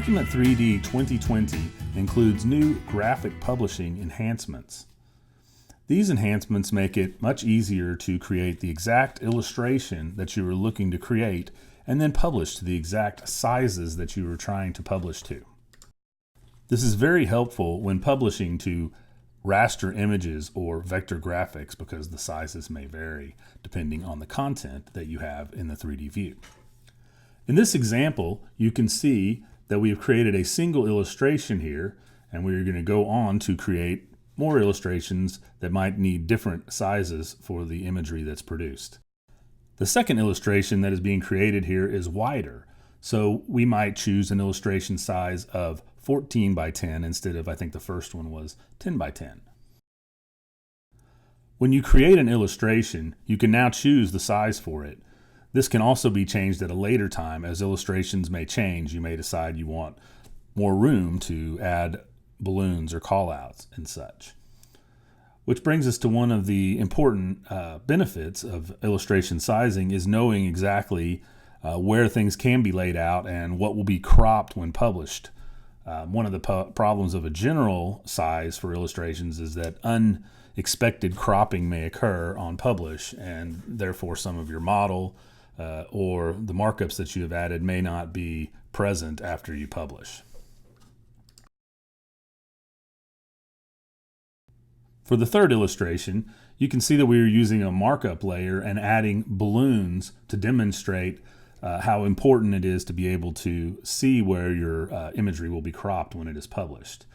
Document3D 2020 includes new graphic publishing enhancements. These enhancements make it much easier to create the exact illustration that you were looking to create and then publish to the exact sizes that you were trying to publish to. This is very helpful when publishing to raster images or vector graphics because the sizes may vary depending on the content that you have in the 3D view. In this example, you can see that we have created a single illustration here, and we're going to go on to create more illustrations that might need different sizes for the imagery that's produced. The second illustration that is being created here is wider, so we might choose an illustration size of 14 by 10 instead of, I think the first one was 10 by 10. When you create an illustration, you can now choose the size for it. This can also be changed at a later time as illustrations may change. You may decide you want more room to add balloons or callouts and such. Which brings us to one of the important benefits of illustration sizing is knowing exactly where things can be laid out and what will be cropped when published. One of the problems of a general size for illustrations is that unexpected cropping may occur on publish, and therefore some of your model or the markups that you have added may not be present after you publish. For the third illustration, you can see that we are using a markup layer and adding balloons to demonstrate how important it is to be able to see where your imagery will be cropped when it is published.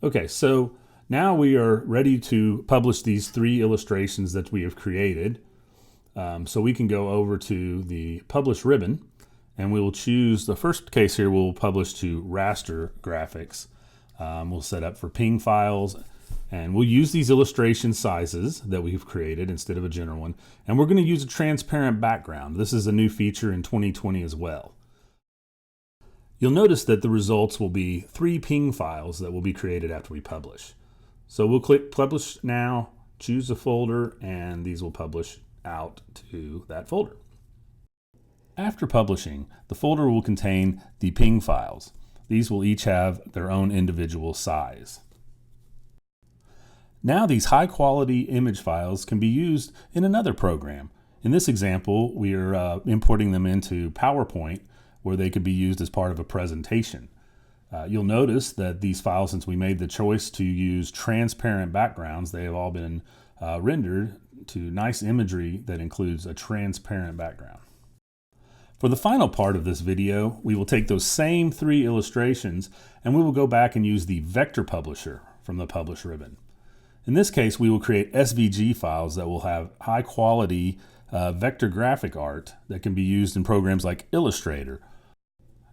Okay, so now we are ready to publish these three illustrations that we have created. So we can go over to the Publish ribbon, and we will choose the first case here. We'll publish to raster graphics. We'll set up for ping files, and we'll use these illustration sizes that we've created instead of a general one. And we're going to use a transparent background. This is a new feature in 2020 as well. You'll notice that the results will be 3 ping files that will be created after we publish. So we'll click Publish Now, choose a folder, and these will publish out to that folder. After publishing, the folder will contain the ping files. These will each have their own individual size. Now these high-quality image files can be used in another program. In this example, we are importing them into PowerPoint, where they could be used as part of a presentation. You'll notice that these files, since we made the choice to use transparent backgrounds, they have all been rendered to nice imagery that includes a transparent background. For the final part of this video, we will take those same 3 illustrations and we will go back and use the vector publisher from the Publish ribbon. In this case, we will create SVG files that will have high quality vector graphic art that can be used in programs like Illustrator.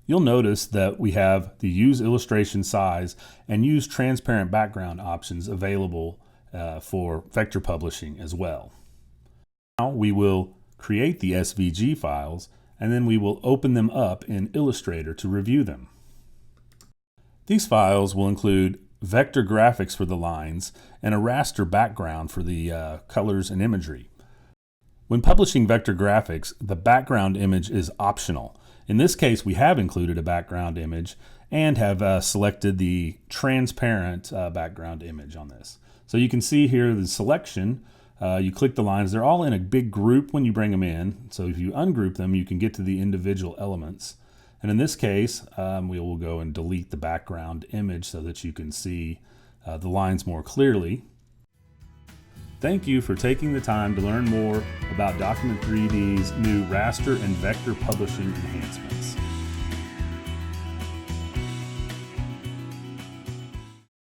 You'll notice that we have the Use Illustration Size and Use Transparent Background options available for vector publishing as well. Now we will create the SVG files and then we will open them up in Illustrator to review them. These files will include vector graphics for the lines and a raster background for the colors and imagery. When publishing vector graphics, the background image is optional. In this case, we have included a background image and have selected the transparent background image on this. So you can see here the selection. You click the lines. They're all in a big group when you bring them in. So if you ungroup them, you can get to the individual elements. And in this case, we will go and delete the background image so that you can see the lines more clearly. Thank you for taking the time to learn more about Document3D's new raster and vector publishing enhancements.